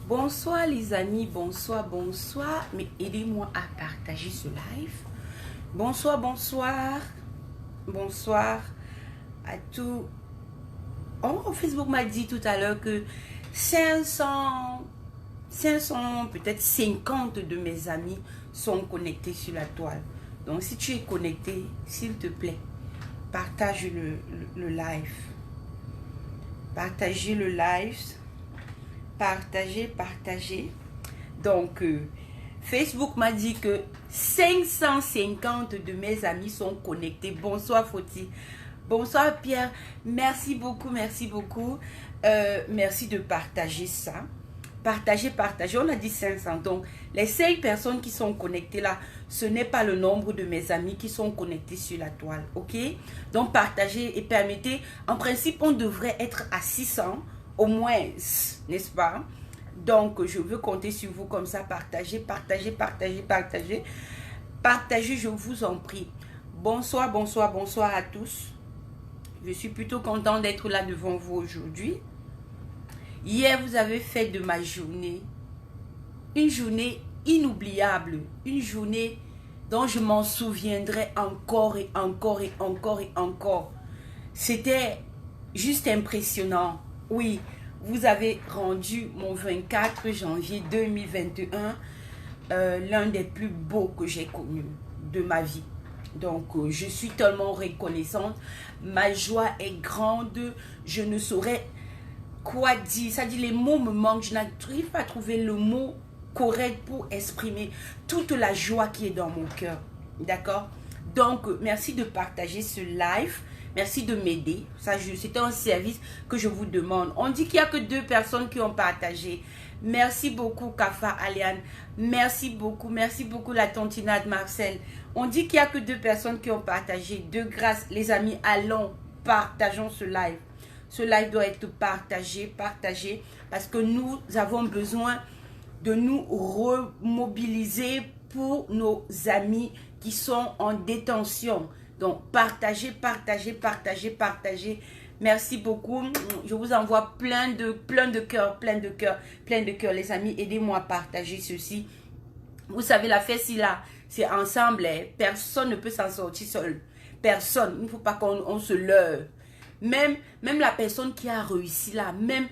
Bonsoir les amis, bonsoir, bonsoir. Mais aidez-moi à partager ce live. Bonsoir, bonsoir. Bonsoir à tous. Oh, Facebook m'a dit tout à l'heure que 500, peut-être 50 de mes amis sont connectés sur la toile. Donc si tu es connecté, s'il te plaît, partage le live. Partagez le live. Partagez. Donc, Facebook m'a dit que 550 de mes amis sont connectés. Bonsoir Foti. Bonsoir Pierre. Merci beaucoup, merci beaucoup. Merci de partager ça. Partagez. On a dit 500. Donc, les 5 personnes qui sont connectées là, ce n'est pas le nombre de mes amis qui sont connectés sur la toile. Ok? Donc, partagez et permettez. En principe, on devrait être à 600 au moins, n'est-ce pas? Donc, je veux compter sur vous comme ça. Partagez, je vous en prie. Bonsoir à tous. Je suis plutôt content d'être là devant vous aujourd'hui. Hier, vous avez fait de ma journée une journée inoubliable. Une journée dont je m'en souviendrai encore et encore. C'était juste impressionnant. Oui, vous avez rendu mon 24 janvier 2021 l'un des plus beaux que j'ai connus de ma vie. Donc, je suis tellement reconnaissante. Ma joie est grande. Je ne saurais quoi dire. Ça dit, les mots me manquent. Je n'arrive pas à trouver le mot correct pour exprimer toute la joie qui est dans mon cœur. D'accord? Donc, merci de partager ce live. Merci de m'aider. C'est un service que je vous demande. On dit qu'il n'y a que 2 personnes qui ont partagé. Merci beaucoup, Kafa Aliane. Merci beaucoup la tantinade Marcel. On dit qu'il n'y a que 2 personnes qui ont partagé. De grâce, les amis, allons, partageons ce live. Ce live doit être partagé, parce que nous avons besoin de nous remobiliser pour nos amis qui sont en détention. Donc, partagez. Merci beaucoup. Je vous envoie plein de cœurs. Les amis, aidez-moi à partager ceci. Vous savez, la fête, c'est ensemble. Personne ne peut s'en sortir seul. Personne. Il ne faut pas qu'on se leurre. Même la personne qui a réussi là, même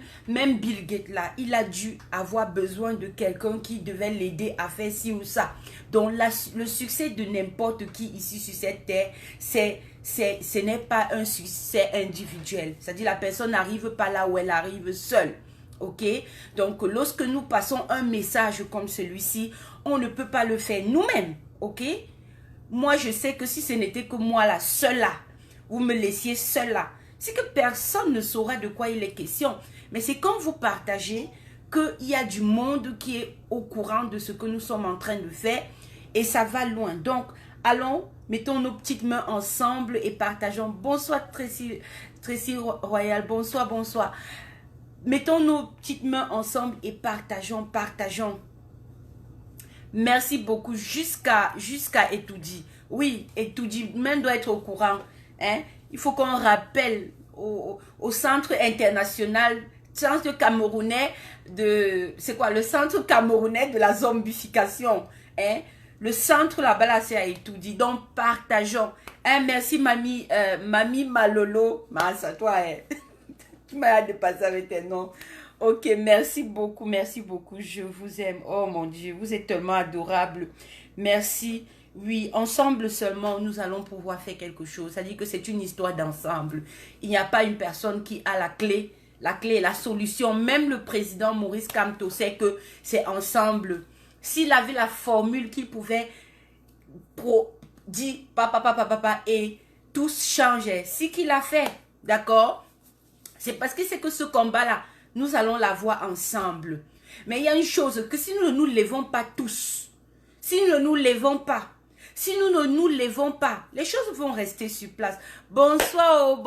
Bill Gates là, il a dû avoir besoin de quelqu'un qui devait l'aider à faire ci ou ça. Donc le succès de n'importe qui ici sur cette terre, ce n'est pas un succès individuel. C'est-à-dire la personne n'arrive pas là où elle arrive seule. Ok? Donc lorsque nous passons un message comme celui-ci, on ne peut pas le faire nous-mêmes. Ok? Moi je sais que si ce n'était que moi là, seule là, vous me laissiez seule là, c'est que personne ne saura de quoi il est question. Mais c'est quand vous partagez qu'il y a du monde qui est au courant de ce que nous sommes en train de faire. Et ça va loin. Donc, allons, mettons nos petites mains ensemble et partageons. Bonsoir Tracy Royal. Bonsoir. Mettons nos petites mains ensemble et partageons. Merci beaucoup jusqu'à Etoudi. Oui, Etoudi, même doit être au courant. Hein? Il faut qu'on rappelle au centre international, centre camerounais c'est quoi? Le centre camerounais de la zombification. Hein? Le centre là-bas, là, c'est à Etoudi. Donc, partageons. Hein? Merci, mamie Malolo. C'est toi, hein? Tu m'as dépassé avec tes noms. Ok, merci beaucoup. Je vous aime. Oh mon Dieu, vous êtes tellement adorables. Merci. Oui, ensemble seulement, nous allons pouvoir faire quelque chose. Ça dit que c'est une histoire d'ensemble. Il n'y a pas une personne qui a la clé. La clé est la solution. Même le président Maurice Kamto sait que c'est ensemble. S'il avait la formule qu'il pouvait dire papa et tout changeait. Ce qu'il a fait, d'accord? C'est parce que c'est que ce combat-là, nous allons l'avoir ensemble. Mais il y a une chose, que si nous ne nous levons pas tous, si nous ne nous levons pas, les choses vont rester sur place. Bonsoir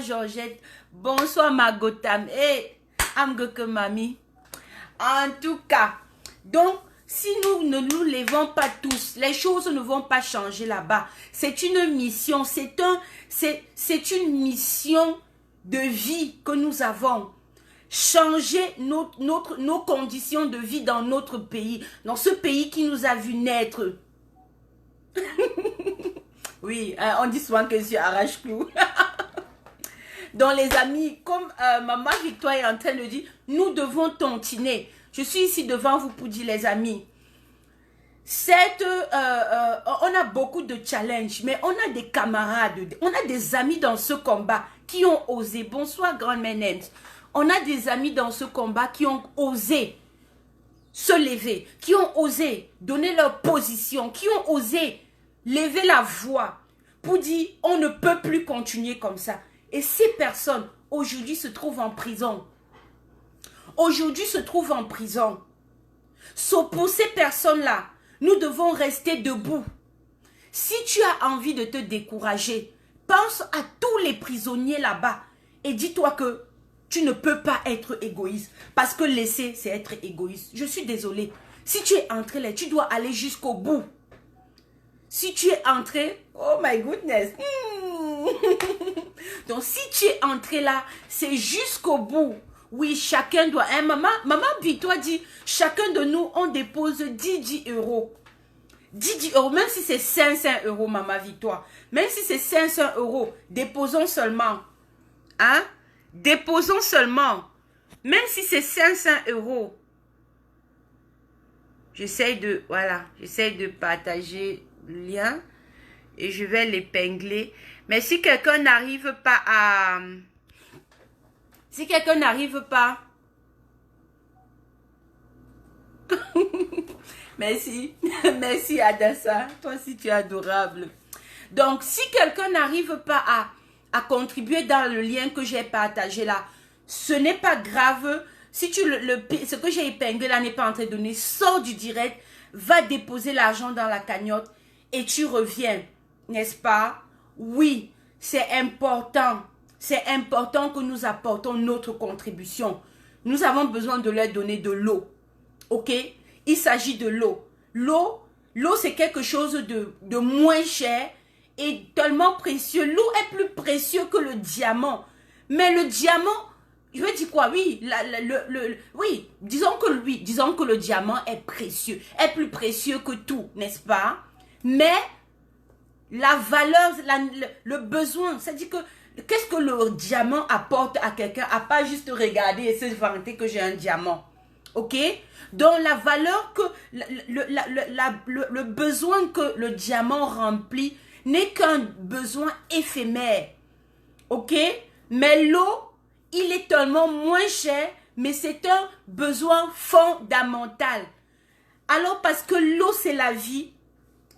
Georgette, bonsoir Magotam, et Amgeke Mami. En tout cas, donc, si nous ne nous levons pas tous, les choses ne vont pas changer là-bas. C'est une mission, c'est une mission de vie que nous avons. changer nos conditions de vie dans notre pays, dans ce pays qui nous a vu naître. Oui, on dit souvent que je suis arrache-clou. Donc les amis, comme Maman Victoire est en train de dire, nous devons tontiner. Je suis ici devant vous pour dire les amis, on a beaucoup de challenges, mais on a des camarades, on a des amis dans ce combat qui ont osé. Bonsoir Grand Menems. On a des amis dans ce combat qui ont osé se lever, qui ont osé donner leur position, qui ont osé lever la voix pour dire on ne peut plus continuer comme ça. Et ces personnes aujourd'hui se trouvent en prison. Aujourd'hui se trouvent en prison. Pour ces personnes-là, nous devons rester debout. Si tu as envie de te décourager, pense à tous les prisonniers là-bas et dis-toi que tu ne peux pas être égoïste. Parce que laisser, c'est être égoïste. Je suis désolée. Si tu es entré là, tu dois aller jusqu'au bout. Si tu es entré, oh my goodness. Donc si tu es entré là, c'est jusqu'au bout. Oui, chacun doit... Hein, maman Victoire dit, chacun de nous, on dépose 10 euros. 10 euros, même si c'est 500 euros, Maman Victoire. Même si c'est 500 euros, déposons seulement. Hein? Déposons seulement. Même si c'est 500 euros. J'essaie de partager le lien. Et je vais l'épingler. Mais si quelqu'un n'arrive pas à... Si quelqu'un n'arrive pas... Merci. Merci Adassa. Toi aussi tu es adorable. Donc si quelqu'un n'arrive pas à contribuer dans le lien que j'ai partagé là, ce n'est pas grave. Si ce que j'ai épinglé là n'est pas en train de donner, sors du direct, va déposer l'argent dans la cagnotte et tu reviens. N'est-ce pas? Oui, c'est important. C'est important que nous apportons notre contribution. Nous avons besoin de leur donner de l'eau. Ok? Il s'agit de l'eau. L'eau, c'est quelque chose de moins cher et tellement précieux. L'eau est plus précieux que le diamant. Mais le diamant, je veux dire quoi? Oui, oui, disons que le diamant est précieux. Est plus précieux que tout, n'est-ce pas? Mais la valeur, le besoin, c'est-à-dire que qu'est-ce que le diamant apporte à quelqu'un à pas juste regarder et se vanter que j'ai un diamant? Ok? Donc la valeur que, le besoin que le diamant remplit n'est qu'un besoin éphémère. Ok? Mais l'eau, il est tellement moins cher, mais c'est un besoin fondamental. Alors parce que l'eau c'est la vie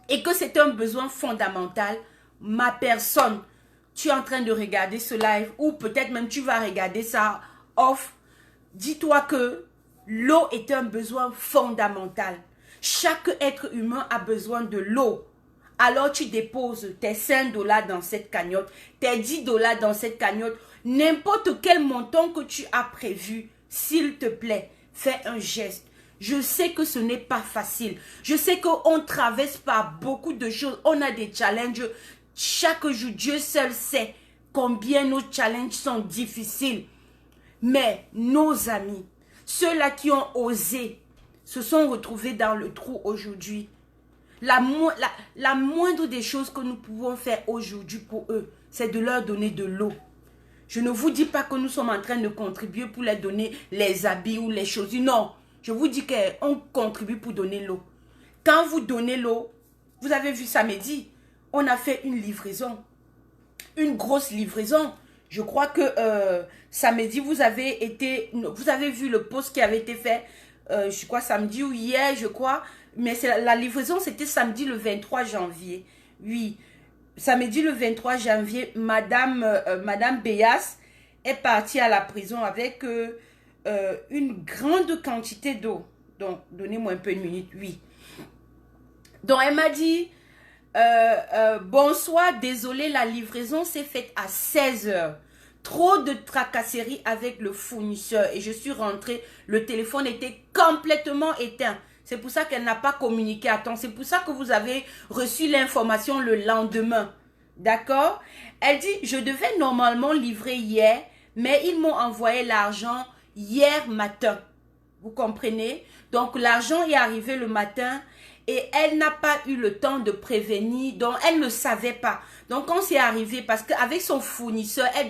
et que c'est un besoin fondamental, ma personne, tu es en train de regarder ce live ou peut-être même tu vas regarder ça off, dis-toi que l'eau est un besoin fondamental. Chaque être humain a besoin de l'eau. Alors tu déposes tes 5 $ dans cette cagnotte, tes 10 $ dans cette cagnotte, n'importe quel montant que tu as prévu, s'il te plaît, fais un geste. Je sais que ce n'est pas facile. Je sais qu'on traverse par beaucoup de choses. On a des challenges. Chaque jour, Dieu seul sait combien nos challenges sont difficiles. Mais nos amis, ceux-là qui ont osé, se sont retrouvés dans le trou aujourd'hui. La moindre des choses que nous pouvons faire aujourd'hui pour eux, c'est de leur donner de l'eau. Je ne vous dis pas que nous sommes en train de contribuer pour leur donner les habits ou les choses. Non, je vous dis qu'on contribue pour donner l'eau. Quand vous donnez l'eau, vous avez vu samedi, on a fait une livraison. Une grosse livraison. Je crois que samedi, vous avez vu le post qui avait été fait, je crois samedi ou hier, je crois. Mais la livraison, c'était samedi le 23 janvier. Oui, samedi le 23 janvier, Madame Béas est partie à la prison avec une grande quantité d'eau. Donc, donnez-moi un peu une minute, oui. Donc, elle m'a dit, bonsoir, désolé, la livraison s'est faite à 16 h. Trop de tracasseries avec le fournisseur et je suis rentrée, le téléphone était complètement éteint. C'est pour ça qu'elle n'a pas communiqué à temps. C'est pour ça que vous avez reçu l'information le lendemain. D'accord? Elle dit, je devais normalement livrer hier, mais ils m'ont envoyé l'argent hier matin. Vous comprenez? Donc, l'argent est arrivé le matin et elle n'a pas eu le temps de prévenir. Donc, elle ne savait pas. Donc, quand c'est arrivé, parce qu'avec son fournisseur, elle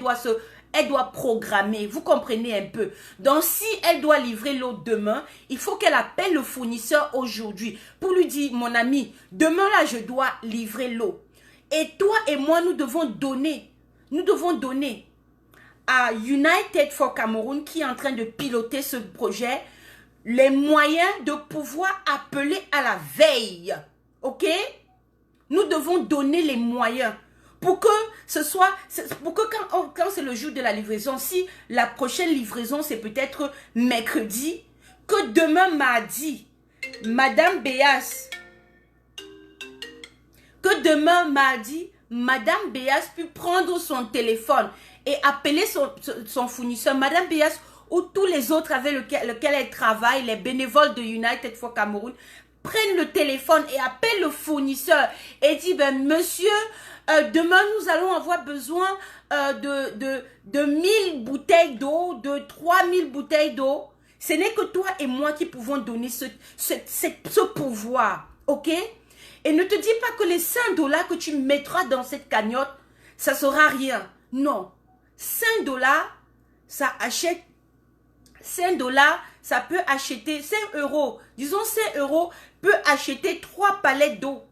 doit programmer. Vous comprenez un peu? Donc, si elle doit livrer l'eau demain, il faut qu'elle appelle le fournisseur aujourd'hui pour lui dire, mon ami, demain là, je dois livrer l'eau. Et toi et moi, nous devons donner à United for Cameroun qui est en train de piloter ce projet les moyens de pouvoir appeler à la veille. Ok? Nous devons donner les moyens pour que ce soit, pour que quand c'est le jour de la livraison, si la prochaine livraison c'est peut-être mercredi, que demain mardi, Madame Béas, Madame Béas puisse prendre son téléphone et appeler son fournisseur, Madame Béas, ou tous les autres avec lesquels elle travaille, les bénévoles de United for Cameroun, prennent le téléphone et appellent le fournisseur et dit, ben monsieur, demain nous allons avoir besoin de 1000 bouteilles d'eau, de 3000 bouteilles d'eau. Ce n'est que toi et moi qui pouvons donner ce pouvoir, ok? Et ne te dis pas que les 5 $ que tu mettras dans cette cagnotte, ça sera rien. Non. 5 $, ça achète 5 $, ça peut acheter 5 €. Disons 5 € peut acheter 3 palettes d'eau.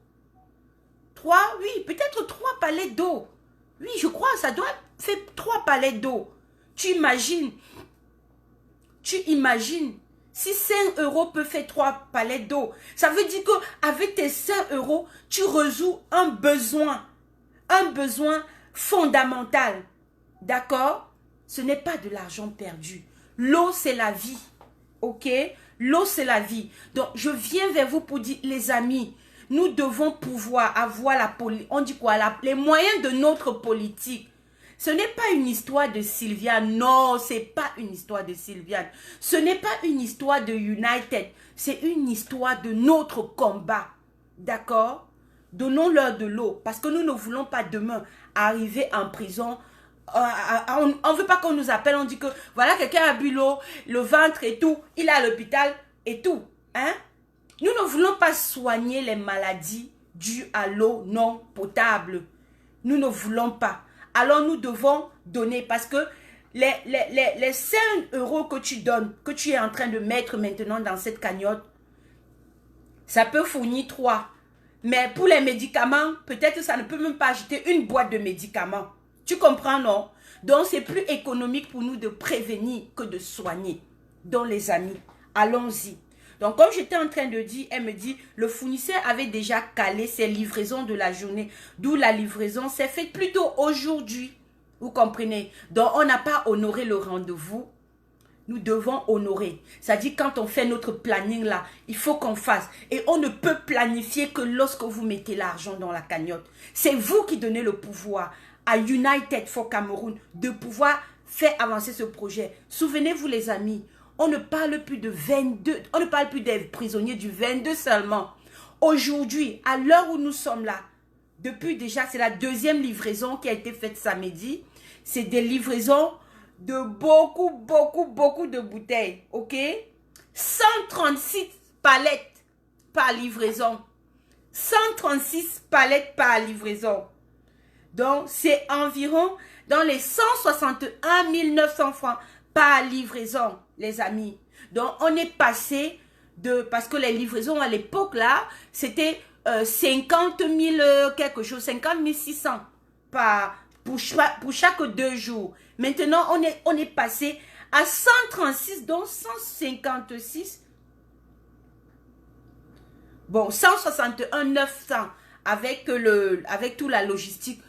3, oui, peut-être 3 palettes d'eau. Oui, je crois, ça doit faire 3 palettes d'eau. Tu imagines si 5 € peut faire 3 palettes d'eau. Ça veut dire qu'avec tes 5 €, tu résous un besoin fondamental. D'accord? Ce n'est pas de l'argent perdu. L'eau, c'est la vie. Ok? L'eau, c'est la vie. Donc, je viens vers vous pour dire, les amis, nous devons pouvoir avoir les moyens de notre politique. Ce n'est pas une histoire de Sylviane. Non, ce n'est pas une histoire de Sylviane. Ce n'est pas une histoire de United. C'est une histoire de notre combat. D'accord? Donnons-leur de l'eau. Parce que nous ne voulons pas demain arriver en prison. On ne veut pas qu'on nous appelle. On dit que voilà, quelqu'un a bu l'eau, le ventre et tout. Il est à l'hôpital et tout. Hein? Nous ne voulons pas soigner les maladies dues à l'eau non potable. Nous ne voulons pas. Alors nous devons donner parce que les 5 € que tu donnes, que tu es en train de mettre maintenant dans cette cagnotte, ça peut fournir 3. Mais pour les médicaments, peut-être ça ne peut même pas acheter une boîte de médicaments. Tu comprends, non? Donc c'est plus économique pour nous de prévenir que de soigner. Donc les amis, allons-y. Donc comme j'étais en train de dire, elle me dit, le fournisseur avait déjà calé ses livraisons de la journée. D'où la livraison s'est faite plutôt aujourd'hui. Vous comprenez? Donc on n'a pas honoré le rendez-vous. Nous devons honorer. C'est-à-dire quand on fait notre planning là, il faut qu'on fasse. Et on ne peut planifier que lorsque vous mettez l'argent dans la cagnotte. C'est vous qui donnez le pouvoir à United for Cameroun de pouvoir faire avancer ce projet. Souvenez-vous les amis, on ne parle plus de 22, on ne parle plus des prisonniers du 22 seulement. Aujourd'hui, à l'heure où nous sommes là, depuis déjà, c'est la 2e livraison qui a été faite samedi. C'est des livraisons de beaucoup de bouteilles, ok? 136 palettes par livraison. 136 palettes par livraison. Donc, c'est environ dans les 161 900 francs par livraison, les amis. Donc, on est passé de... Parce que les livraisons à l'époque, là, c'était 50 000 quelque chose, 50 600 pour chaque 2 jours. Maintenant, on est passé à 136, donc 156. Bon, 161 900 avec toute la logistique.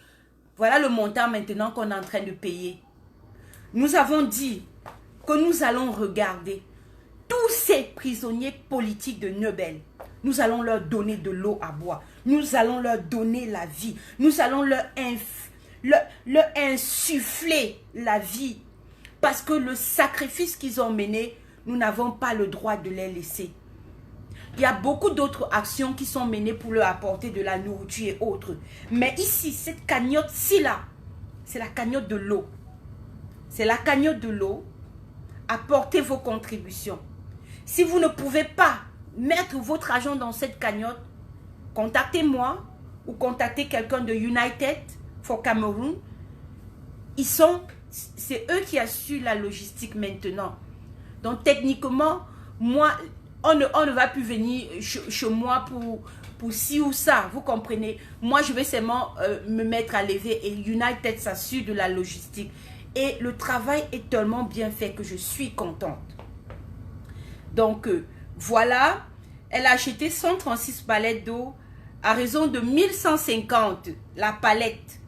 Voilà le montant maintenant qu'on est en train de payer. Nous avons dit que nous allons regarder tous ces prisonniers politiques de Nebel. Nous allons leur donner de l'eau à boire. Nous allons leur donner la vie. Nous allons leur insuffler la vie. Parce que le sacrifice qu'ils ont mené, nous n'avons pas le droit de les laisser. Il y a beaucoup d'autres actions qui sont menées pour leur apporter de la nourriture et autres. Mais ici, cette cagnotte-ci là, c'est la cagnotte de l'eau. C'est la cagnotte de l'eau apportez vos contributions. Si vous ne pouvez pas mettre votre argent dans cette cagnotte, contactez-moi ou contactez quelqu'un de United for Cameroon. C'est eux qui assurent la logistique maintenant. Donc techniquement, moi, on ne va plus venir chez moi pour ci ou ça, vous comprenez. Moi, je vais seulement me mettre à lever et United s'assure de la logistique. Et le travail est tellement bien fait que je suis contente. Donc, voilà, elle a acheté 136 palettes d'eau à raison de 1150 la palette.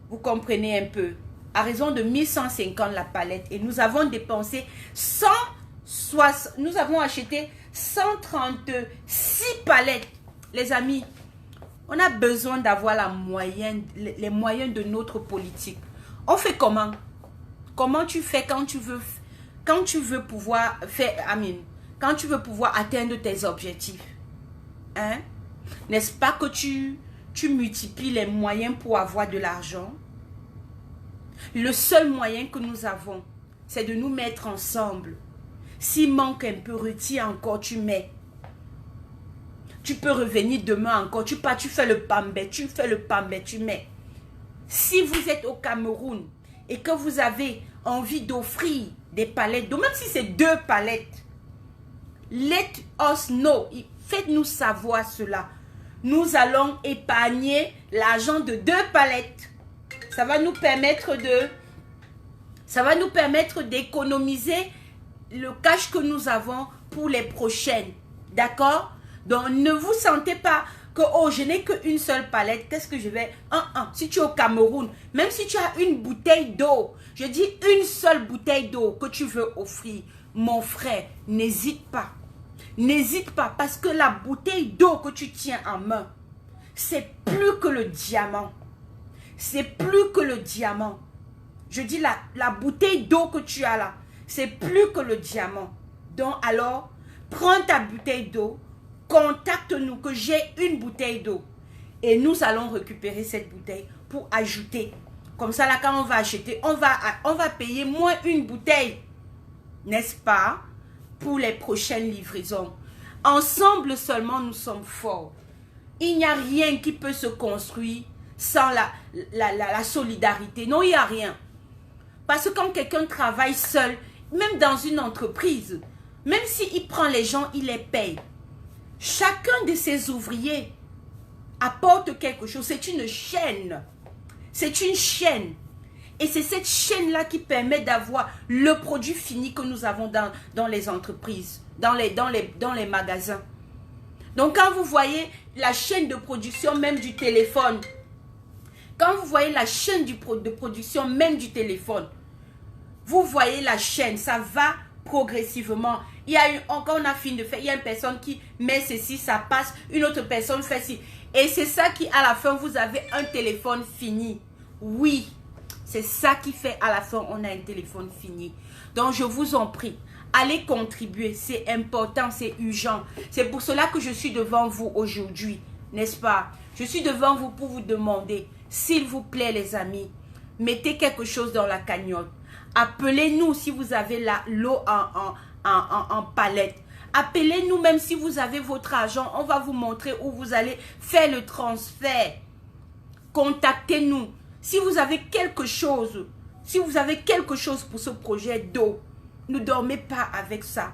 Vous comprenez un peu. À raison de 1150 la palette. Et nous avons dépensé 160, nous avons acheté 136 palettes. Les amis, on a besoin d'avoir les moyens de notre politique. On fait comment? Comment tu fais quand tu veux pouvoir faire, quand tu veux pouvoir atteindre tes objectifs? Hein? N'est-ce pas que tu multiplies les moyens pour avoir de l'argent? Le seul moyen que nous avons, c'est de nous mettre ensemble. S'il manque un peu, retire encore, tu mets. Tu peux revenir demain encore, tu fais le pambé, tu mets. Si vous êtes au Cameroun et que vous avez envie d'offrir des palettes d'eau, même si c'est 2 palettes, let us know, faites-nous savoir cela. Nous allons épargner l'argent de 2 palettes. Ça va nous permettre d'économiser le cash que nous avons pour les prochaines. D'accord? Donc, ne vous sentez pas que, oh, je n'ai qu'une seule palette. Qu'est-ce que je vais... Si tu es au Cameroun, même si tu as une bouteille d'eau, je dis une seule bouteille d'eau que tu veux offrir, mon frère, n'hésite pas. N'hésite pas, parce que la bouteille d'eau que tu tiens en main, c'est plus que le diamant. C'est plus que le diamant. Je dis la bouteille d'eau que tu as là, c'est plus que le diamant. Donc alors, prends ta bouteille d'eau, contacte-nous que j'ai une bouteille d'eau. Et nous allons récupérer cette bouteille pour ajouter. Comme ça là, quand on va acheter, on va payer moins une bouteille. N'est-ce pas? Pour les prochaines livraisons. Ensemble seulement, nous sommes forts. Il n'y a rien qui peut se construire sans la solidarité. Non, il n'y a rien. Parce que quand quelqu'un travaille seul, même dans une entreprise, même s'il prend les gens, il les paye. Chacun de ces ouvriers apporte quelque chose. C'est une chaîne. C'est une chaîne. Et c'est cette chaîne-là qui permet d'avoir le produit fini que nous avons dans les entreprises, dans les magasins. Donc quand vous voyez la chaîne de production même du téléphone, quand vous voyez la chaîne de production même du téléphone, vous voyez la chaîne, ça va progressivement. Il y a quand on a fini de faire, il y a une personne qui met ceci, ça passe, une autre personne fait ci. Et c'est ça qui, à la fin, vous avez un téléphone fini. Oui, c'est ça qui fait, à la fin, on a un téléphone fini. Donc, je vous en prie, allez contribuer. C'est important, c'est urgent. C'est pour cela que je suis devant vous aujourd'hui, n'est-ce pas? Je suis devant vous pour vous demander, s'il vous plaît, les amis, mettez quelque chose dans la cagnotte. Appelez-nous si vous avez l'eau en palette. Appelez-nous même si vous avez votre argent. On va vous montrer où vous allez faire le transfert. Contactez-nous. Si vous avez quelque chose, pour ce projet d'eau, ne dormez pas avec ça.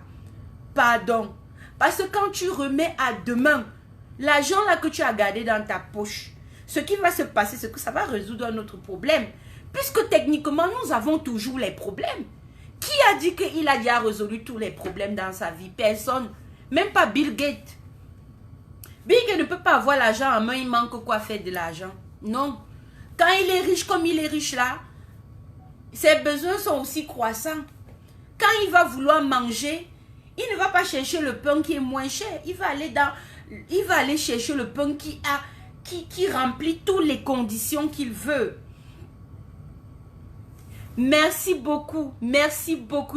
Pardon. Parce que quand tu remets à demain, l'argent là que tu as gardé dans ta poche, ce qui va se passer, c'est que ça va résoudre un autre problème. Puisque techniquement, nous avons toujours les problèmes. Qui a dit qu'il a déjà résolu tous les problèmes dans sa vie? Personne. Même pas Bill Gates. Bill Gates ne peut pas avoir l'argent en main, il manque quoi faire de l'argent? Non. Quand il est riche comme il est riche là, ses besoins sont aussi croissants. Quand il va vouloir manger, il ne va pas chercher le pain qui est moins cher. Il va aller chercher le pain qui remplit toutes les conditions qu'il veut. Merci beaucoup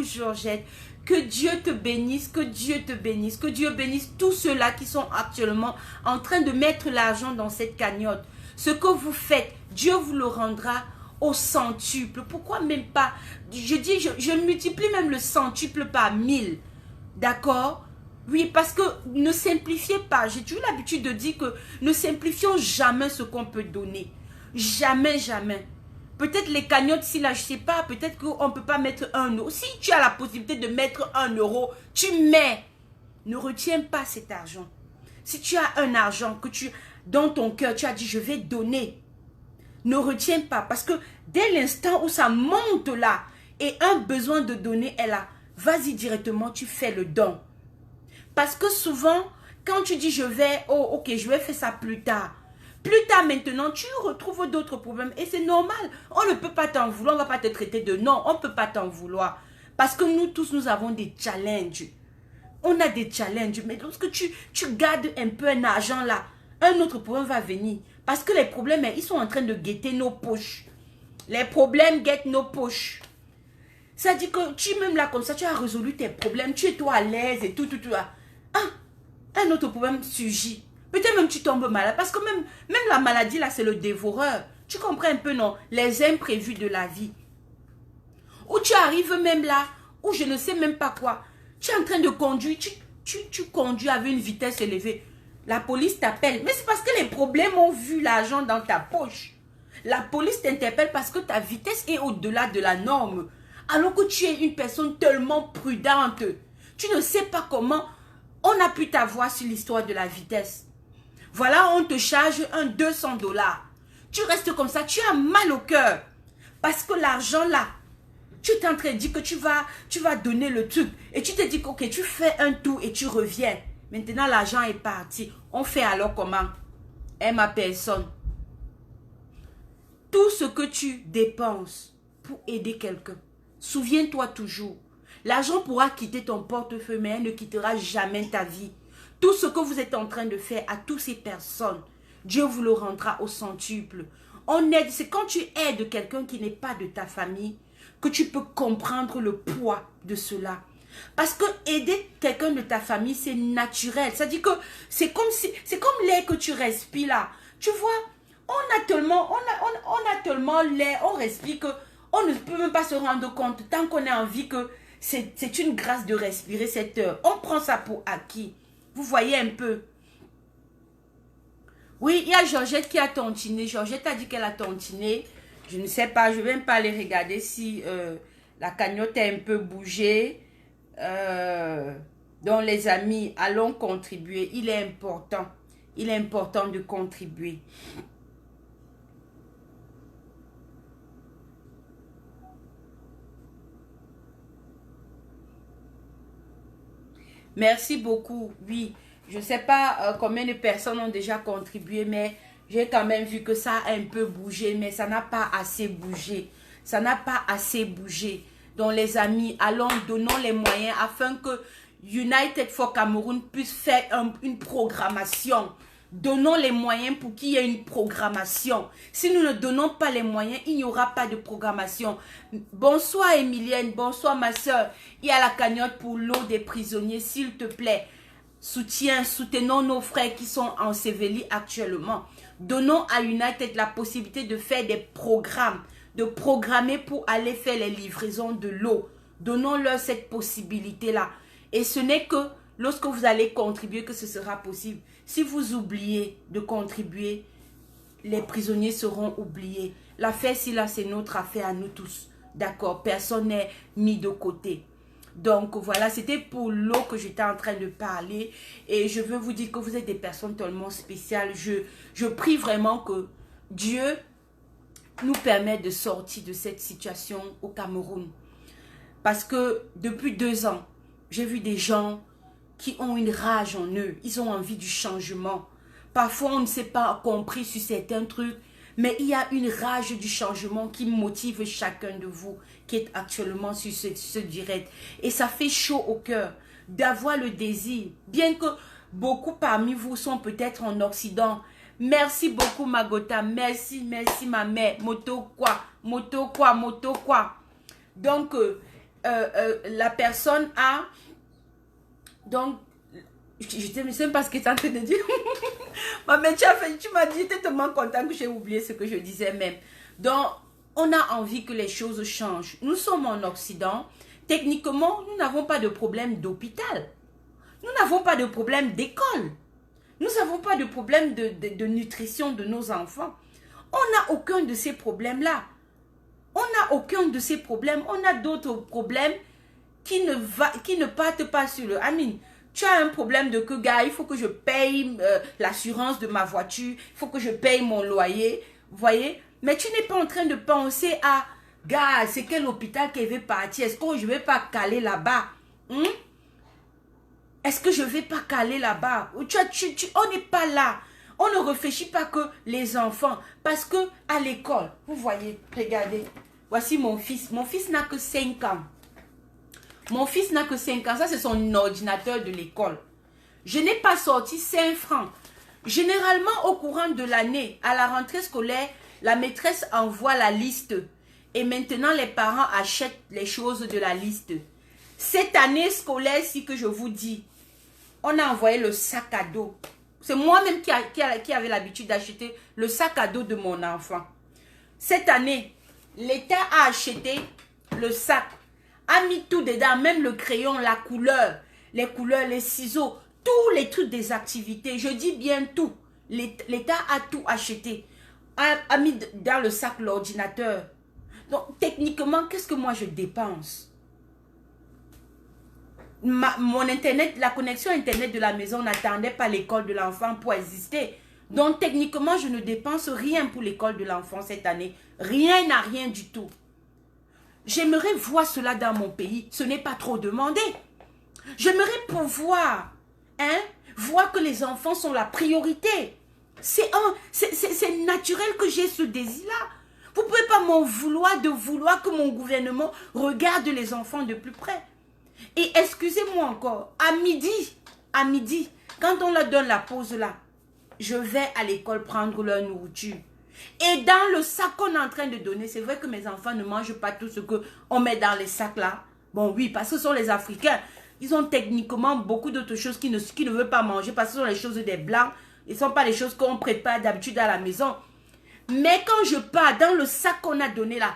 Georgette. Que Dieu te bénisse, que Dieu te bénisse, que Dieu bénisse tous ceux-là qui sont actuellement en train de mettre l'argent dans cette cagnotte. Ce que vous faites, Dieu vous le rendra au centuple. Pourquoi même pas? Je dis, je multiplie même le centuple par 1000. D'accord? Oui, parce que ne simplifiez pas. J'ai toujours l'habitude de dire que ne simplifions jamais ce qu'on peut donner. Jamais, jamais. Peut-être les cagnottes, si là, je sais pas, peut-être qu'on ne peut pas mettre 1 euro. Si tu as la possibilité de mettre 1 euro, tu mets. Ne retiens pas cet argent. Si tu as un argent que dans ton cœur, tu as dit, je vais donner. Ne retiens pas. Parce que dès l'instant où ça monte là, et un besoin de donner est là, vas-y directement, tu fais le don. Parce que souvent, quand tu dis je vais, oh ok, je vais faire ça plus tard. Plus tard maintenant, tu retrouves d'autres problèmes. Et c'est normal. On ne peut pas t'en vouloir, on ne va pas te traiter de non. On ne peut pas t'en vouloir. Parce que nous tous, nous avons des challenges. On a des challenges. Mais lorsque tu gardes un peu un argent là, un autre problème va venir. Parce que les problèmes, ils sont en train de guetter nos poches. Les problèmes guettent nos poches. Ça dit que tu même là comme ça, tu as résolu tes problèmes. Tu es toi à l'aise et tout. Un autre problème surgit. Peut-être même tu tombes malade. Parce que même la maladie là, c'est le dévoreur. Tu comprends un peu, non? Les imprévus de la vie. Où tu arrives même là, où je ne sais même pas quoi. Tu es en train de conduire. Tu conduis avec une vitesse élevée. La police t'appelle. Mais c'est parce que les problèmes ont vu l'argent dans ta poche. La police t'interpelle parce que ta vitesse est au-delà de la norme. Alors que tu es une personne tellement prudente. Tu ne sais pas comment on a pu t'avoir sur l'histoire de la vitesse. Voilà, on te charge un 200 $. Tu restes comme ça, tu as mal au cœur. Parce que l'argent là, tu es en train de dire que tu vas donner le truc. Et tu te dis que ok, tu fais un tour et tu reviens. Maintenant, l'argent est parti. On fait alors comment? Ma personne. Tout ce que tu dépenses pour aider quelqu'un, souviens-toi toujours. L'argent pourra quitter ton portefeuille, mais elle ne quittera jamais ta vie. Tout ce que vous êtes en train de faire à toutes ces personnes, Dieu vous le rendra au centuple. On aide, c'est quand tu aides quelqu'un qui n'est pas de ta famille que tu peux comprendre le poids de cela. Parce que aider quelqu'un de ta famille, c'est naturel. Ça dit que c'est comme l'air que tu respires là. Tu vois, on a tellement l'air, on respire que on ne peut même pas se rendre compte tant qu'on a envie que c'est une grâce de respirer cette heure. On prend ça pour acquis. Vous voyez un peu. Oui, il y a Georgette qui a tontiné. Georgette a dit qu'elle a tontiné. Je ne sais pas, je ne vais même pas aller regarder si la cagnotte a un peu bougé. Donc les amis, allons contribuer. Il est important de contribuer. Merci beaucoup. Oui, je ne sais pas combien de personnes ont déjà contribué, mais j'ai quand même vu que ça a un peu bougé, mais ça n'a pas assez bougé. Ça n'a pas assez bougé. Donc les amis, allons, donnons les moyens afin que United for Cameroun puisse faire une programmation. Donnons les moyens pour qu'il y ait une programmation. Si nous ne donnons pas les moyens, il n'y aura pas de programmation. Bonsoir Emilienne, bonsoir ma soeur. Il y a la cagnotte pour l'eau des prisonniers, s'il te plaît. Soutenons nos frères qui sont ensevelis actuellement. Donnons à United la possibilité de faire des programmes, de programmer pour aller faire les livraisons de l'eau. Donnons-leur cette possibilité-là. Et ce n'est que lorsque vous allez contribuer que ce sera possible. Si vous oubliez de contribuer, les prisonniers seront oubliés. L'affaire, si là, c'est notre affaire à nous tous. D'accord? Personne n'est mis de côté. Donc voilà, c'était pour l'eau que j'étais en train de parler. Et je veux vous dire que vous êtes des personnes tellement spéciales. Je prie vraiment que Dieu nous permette de sortir de cette situation au Cameroun. Parce que depuis 2 ans, j'ai vu des gens qui ont une rage en eux. Ils ont envie du changement. Parfois, on ne s'est pas compris sur certains trucs. Mais il y a une rage du changement qui motive chacun de vous qui est actuellement sur ce direct. Et ça fait chaud au cœur d'avoir le désir. Bien que beaucoup parmi vous sont peut-être en Occident. Merci beaucoup Magota. Merci ma mère. Moto quoi. Donc, la personne a... Donc, je ne sais même pas ce que tu es en train de dire. Mais tu m'as dit, tu es tellement content que j'ai oublié ce que je disais même. Donc, on a envie que les choses changent. Nous sommes en Occident. Techniquement, nous n'avons pas de problème d'hôpital. Nous n'avons pas de problème d'école. Nous n'avons pas de problème de nutrition de nos enfants. On n'a aucun de ces problèmes-là. On n'a aucun de ces problèmes. On a d'autres problèmes qui ne partent pas sur le... Amine, tu as un problème de que, gars, il faut que je paye l'assurance de ma voiture. Il faut que je paye mon loyer. Vous voyez? Mais tu n'es pas en train de penser à... Gars, c'est quel hôpital qu'elle veut partir? Est-ce que je ne vais pas caler là-bas? Est-ce que je ne vais pas caler là-bas? On n'est pas là. On ne réfléchit pas que les enfants. Parce que à l'école, vous voyez, regardez. Voici mon fils. Mon fils n'a que 5 ans. Mon fils n'a que 5 ans. Ça, c'est son ordinateur de l'école. Je n'ai pas sorti 5 francs. Généralement, au courant de l'année, à la rentrée scolaire, la maîtresse envoie la liste. Et maintenant, les parents achètent les choses de la liste. Cette année scolaire-ci que je vous dis, on a envoyé le sac à dos. C'est moi-même qui avait l'habitude d'acheter le sac à dos de mon enfant. Cette année, l'État a acheté le sac, a mis tout dedans, même le crayon, la couleur, les ciseaux, tous les trucs des activités. Je dis bien tout. L'État a tout acheté, a mis dans le sac l'ordinateur. Donc, techniquement, qu'est-ce que moi je dépense? Mon internet, la connexion internet de la maison n'attendait pas l'école de l'enfant pour exister. Donc, techniquement, je ne dépense rien pour l'école de l'enfant cette année. Rien n'a rien du tout. J'aimerais voir cela dans mon pays. Ce n'est pas trop demandé. J'aimerais pouvoir voir que les enfants sont la priorité. C'est naturel que j'ai ce désir-là. Vous ne pouvez pas m'en vouloir de vouloir que mon gouvernement regarde les enfants de plus près. Et excusez-moi encore, à midi, quand on leur donne la pause là, je vais à l'école prendre leur nourriture. Et dans le sac qu'on est en train de donner, c'est vrai que mes enfants ne mangent pas tout ce qu'on met dans les sacs là. Bon oui, parce que ce sont les Africains. Ils ont techniquement beaucoup d'autres choses qu'ils ne veulent pas manger parce que ce sont les choses des Blancs. Ce ne sont pas les choses qu'on prépare d'habitude à la maison. Mais quand je pars dans le sac qu'on a donné là,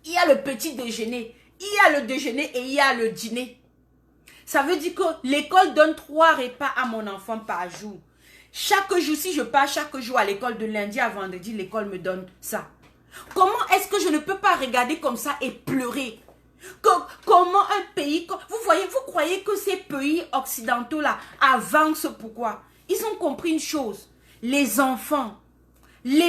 il y a le petit déjeuner, il y a le déjeuner et il y a le dîner. Ça veut dire que l'école donne 3 repas à mon enfant par jour. Chaque jour, si je pars chaque jour à l'école de lundi à vendredi, l'école me donne ça. Comment est-ce que je ne peux pas regarder comme ça et pleurer? Comment un pays... vous croyez que ces pays occidentaux là avancent pourquoi? Ils ont compris une chose. Les enfants là,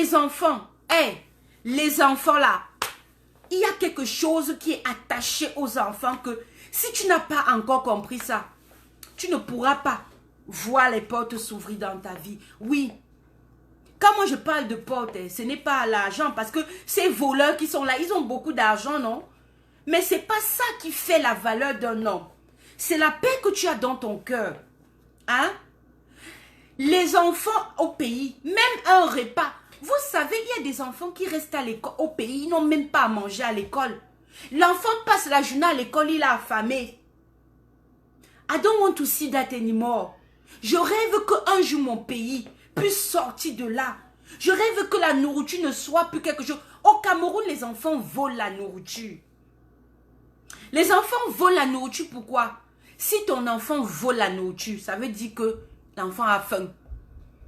il y a quelque chose qui est attaché aux enfants que si tu n'as pas encore compris ça, tu ne pourras pas voir les portes s'ouvrir dans ta vie. Oui, quand moi je parle de portes, ce n'est pas l'argent parce que ces voleurs qui sont là, ils ont beaucoup d'argent, non? Mais ce n'est pas ça qui fait la valeur d'un homme. C'est la paix que tu as dans ton cœur. Hein? Les enfants au pays, même un repas. Vous savez, il y a des enfants qui restent à l'école, au pays, ils n'ont même pas à manger à l'école. L'enfant passe la journée à l'école, il est affamé. I don't want to see that anymore. Je rêve qu'un jour mon pays puisse sortir de là. Je rêve que la nourriture ne soit plus quelque chose. Au Cameroun, les enfants volent la nourriture. Les enfants volent la nourriture, pourquoi? Si ton enfant vole la nourriture, ça veut dire que l'enfant a faim.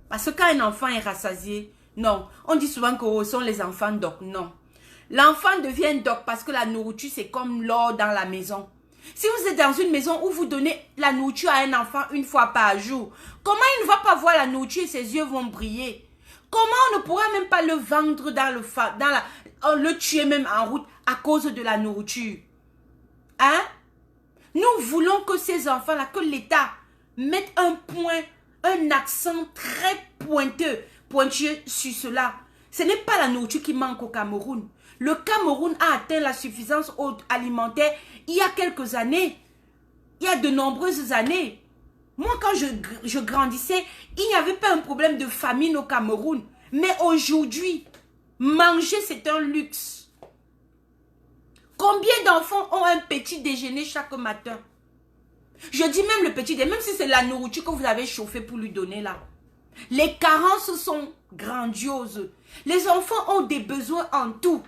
Parce que quand un enfant est rassasié, non. On dit souvent que ce sont les enfants doc. Non. L'enfant devient doc parce que la nourriture, c'est comme l'or dans la maison. Si vous êtes dans une maison où vous donnez la nourriture à un enfant 1 fois par jour, comment il ne va pas voir la nourriture et ses yeux vont briller? Comment on ne pourra même pas le vendre le tuer même en route à cause de la nourriture? Hein? Nous voulons que ces enfants-là, que l'État mette un accent très pointueux sur cela. Ce n'est pas la nourriture qui manque au Cameroun. Le Cameroun a atteint la suffisance alimentaire il y a quelques années. Il y a de nombreuses années. Moi, quand je grandissais, il n'y avait pas un problème de famine au Cameroun. Mais aujourd'hui, manger, c'est un luxe. Combien d'enfants ont un petit déjeuner chaque matin? Je dis même le petit déjeuner, même si c'est la nourriture que vous avez chauffée pour lui donner là. Les carences sont grandioses. Les enfants ont des besoins en tout.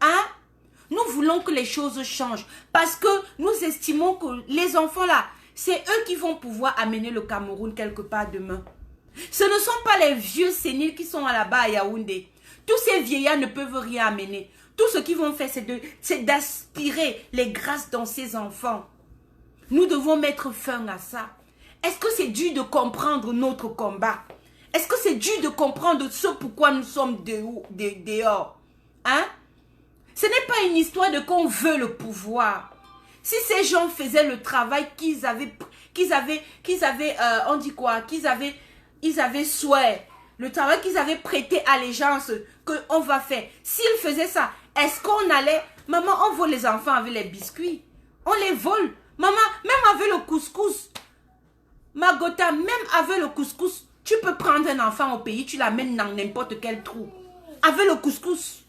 Hein? Nous voulons que les choses changent parce que nous estimons que les enfants là, c'est eux qui vont pouvoir amener le Cameroun quelque part demain. Ce ne sont pas les vieux séniles qui sont là-bas à Yaoundé. Tous ces vieillards ne peuvent rien amener. Tout ce qu'ils vont faire, c'est d'aspirer les grâces dans ces enfants. Nous devons mettre fin à ça. Est-ce que c'est dû de comprendre notre combat? Est-ce que c'est dû de comprendre ce pourquoi nous sommes dehors? Hein? Ce n'est pas une histoire de qu'on veut le pouvoir. Si ces gens faisaient le travail qu'ils avaient, on dit quoi? Ils avaient souhait, le travail qu'ils avaient prêté allégeance, qu'on va faire. S'ils faisaient ça, est-ce qu'on allait, maman, on vole les enfants avec les biscuits? On les vole. Maman, même avec le couscous, Magota, même avec le couscous, tu peux prendre un enfant au pays, tu l'amènes dans n'importe quel trou. Avec le couscous.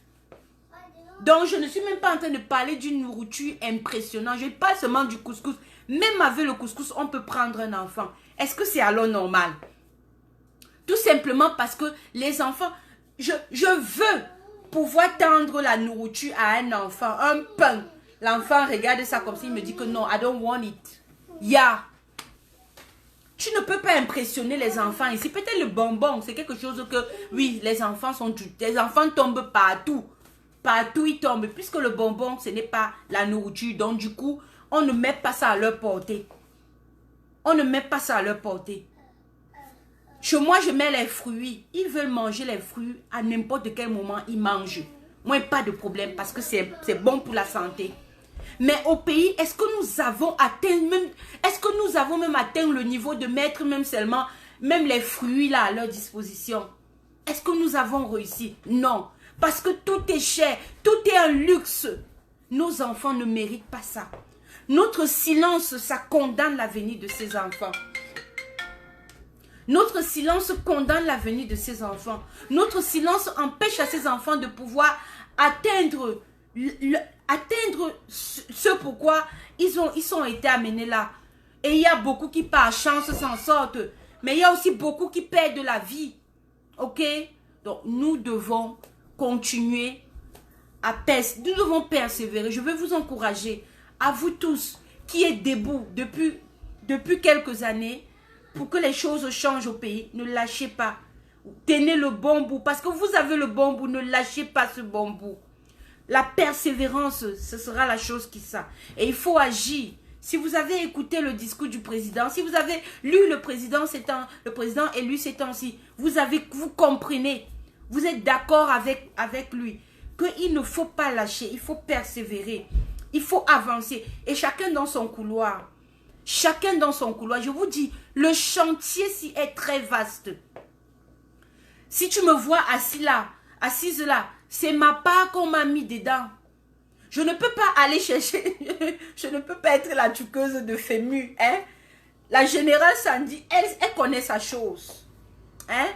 Donc, je ne suis même pas en train de parler d'une nourriture impressionnante. Je parle seulement du couscous. Même avec le couscous, on peut prendre un enfant. Est-ce que c'est alors normal? Tout simplement parce que les enfants, je veux pouvoir tendre la nourriture à un enfant, un pain. L'enfant regarde ça comme ça, il me dit que non, I don't want it. Yeah. Tu ne peux pas impressionner les enfants ici. Peut-être le bonbon, c'est quelque chose que, oui, les enfants tombent partout. Partout ils tombent. Puisque le bonbon, ce n'est pas la nourriture. Donc du coup, on ne met pas ça à leur portée. On ne met pas ça à leur portée. Chez moi, je mets les fruits. Ils veulent manger les fruits à n'importe quel moment, ils mangent. Moi, pas de problème parce que c'est bon pour la santé. Mais au pays, est-ce que nous avons atteint même atteint le niveau de mettre même les fruits là à leur disposition? Est-ce que nous avons réussi? Non. Parce que tout est cher, tout est un luxe. Nos enfants ne méritent pas ça. Notre silence, ça condamne l'avenir de ces enfants. Notre silence condamne l'avenir de ces enfants. Notre silence empêche à ces enfants de pouvoir atteindre ce pourquoi ils ont été amenés là. Et il y a beaucoup qui par chance s'en sortent. Mais il y a aussi beaucoup qui perdent la vie. Ok? Donc nous devons continuer nous devons persévérer. Je veux vous encourager, à vous tous qui êtes debout depuis quelques années, pour que les choses changent au pays. Ne lâchez pas. Tenez le bon bout. Parce que vous avez le bon bout. Ne lâchez pas ce bon bout. La persévérance, ce sera la chose qui ça. Et il faut agir. Si vous avez écouté le discours du président, si vous avez lu le président élu ces temps-ci, vous comprenez. Vous êtes d'accord avec lui. Qu'il ne faut pas lâcher. Il faut persévérer. Il faut avancer. Et chacun dans son couloir. Chacun dans son couloir. Je vous dis, le chantier est très vaste. Si tu me vois assise là, c'est ma part qu'on m'a mis dedans. Je ne peux pas aller chercher, je ne peux pas être la tuqueuse de FEMU. Hein? La générale Sandy, elle connaît sa chose. Hein?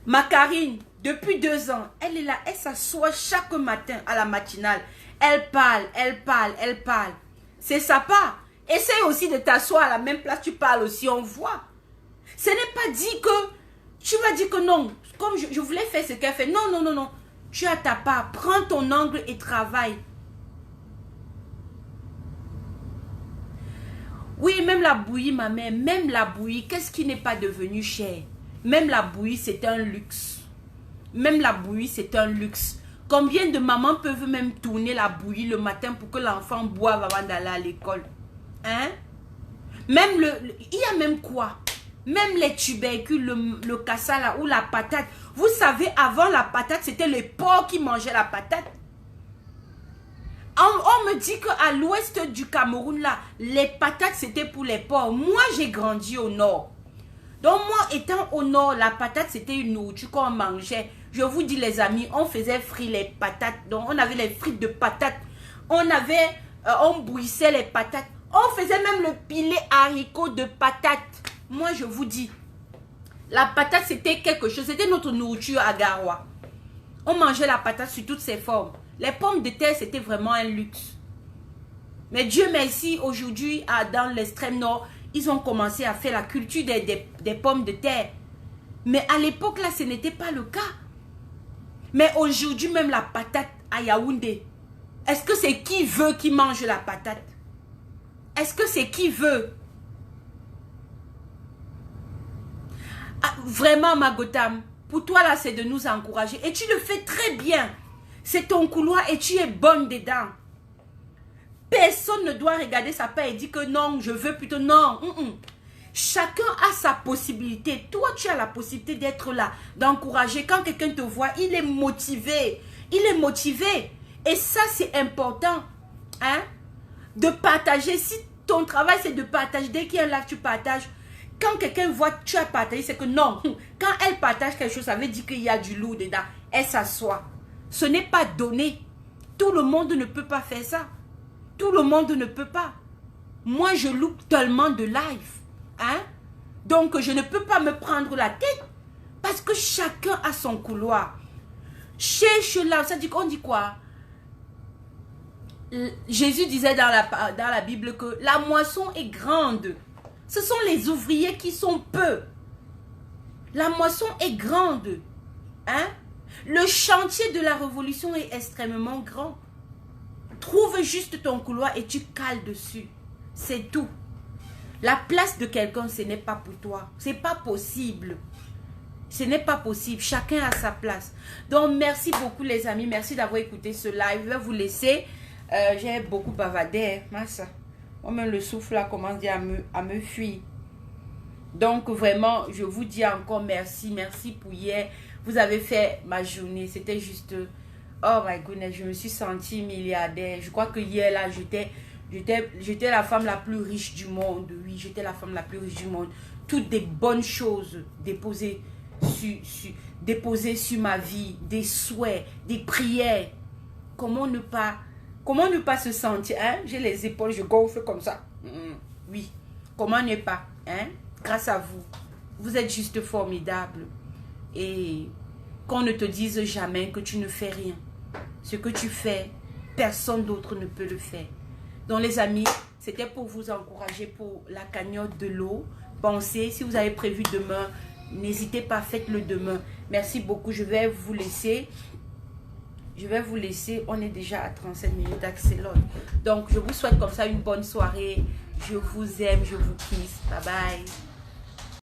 Ma Karine, depuis 2 ans, elle est là, elle s'assoit chaque matin à la matinale. Elle parle. C'est sa part. Essaye aussi de t'asseoir à la même place, tu parles aussi, on voit. Ce n'est pas dit que, tu vas dire que non, comme je voulais faire ce qu'elle fait. Non. Tu as ta part, prends ton angle et travaille. Oui, même la bouillie, ma mère, même la bouillie, qu'est-ce qui n'est pas devenu cher? Même la bouillie, c'est un luxe. Même la bouillie, c'est un luxe. Combien de mamans peuvent même tourner la bouillie le matin pour que l'enfant boive avant d'aller à l'école? Hein? Même il y a même quoi? Même les tubercules, le cassala ou la patate. Vous savez, avant la patate, c'était les porcs qui mangeaient la patate. On me dit qu'à l'ouest du Cameroun, là, les patates, c'était pour les porcs. Moi, j'ai grandi au nord. Donc, moi, étant au nord, la patate, c'était une nourriture qu'on mangeait. Je vous dis, les amis, on faisait frire les patates. Donc, on avait les frites de patates. On bouillissait les patates. On faisait même le pilet haricot de patates. Moi, je vous dis, la patate, c'était quelque chose. C'était notre nourriture à Garoua. On mangeait la patate sous toutes ses formes. Les pommes de terre, c'était vraiment un luxe. Mais Dieu merci, aujourd'hui, dans l'extrême nord, ils ont commencé à faire la culture des pommes de terre. Mais à l'époque, là, ce n'était pas le cas. Mais aujourd'hui, même la patate à Yaoundé, est-ce que c'est qui veut qui mange la patate? Est-ce que c'est qui veut? Ah, vraiment, Magotam, pour toi là, c'est de nous encourager. Et tu le fais très bien. C'est ton couloir et tu es bonne dedans. Personne ne doit regarder sa paix et dire que non, je veux plutôt non. Chacun a sa possibilité. Toi, tu as la possibilité d'être là, d'encourager. Quand quelqu'un te voit, il est motivé. Il est motivé. Et ça, c'est important. Hein? De partager. Si ton travail, c'est de partager, dès qu'il y a un live, tu partages. Quand quelqu'un voit que tu as partagé, c'est que non. Quand elle partage quelque chose, ça veut dire qu'il y a du lourd dedans. Elle s'assoit. Ce n'est pas donné. Tout le monde ne peut pas faire ça. Tout le monde ne peut pas. Moi, je loupe tellement de live. Hein? Donc, je ne peux pas me prendre la tête. Parce que chacun a son couloir. Cherche là. Ça dit qu'on dit quoi? Jésus disait dans la Bible que la moisson est grande. Ce sont les ouvriers qui sont peu. La moisson est grande. Hein? Le chantier de la révolution est extrêmement grand. Trouve juste ton couloir et tu cales dessus. C'est tout. La place de quelqu'un, ce n'est pas pour toi. Ce n'est pas possible. Ce n'est pas possible. Chacun a sa place. Donc, merci beaucoup les amis. Merci d'avoir écouté ce live. Je vais vous laisser. J'ai beaucoup bavardé. Moi-même, le souffle là commence à me fuir. Donc, vraiment, je vous dis encore merci. Merci pour hier. Vous avez fait ma journée. C'était juste... Oh my goodness, je me suis sentie milliardaire. Je crois que hier là, j'étais la femme la plus riche du monde. Oui, j'étais la femme la plus riche du monde. Toutes des bonnes choses déposées sur ma vie. Des souhaits, des prières. Comment ne pas se sentir, hein? J'ai les épaules, je gonfle comme ça. Oui, comment ne pas, hein? Grâce à vous. Vous êtes juste formidable. Et qu'on ne te dise jamais que tu ne fais rien. Ce que tu fais, personne d'autre ne peut le faire. Donc les amis, c'était pour vous encourager pour la cagnotte de l'eau. Pensez, si vous avez prévu demain, n'hésitez pas, faites-le demain. Merci beaucoup, je vais vous laisser. On est déjà à 37 minutes d'accélère. Donc je vous souhaite comme ça une bonne soirée. Je vous aime, je vous kiss. Bye bye.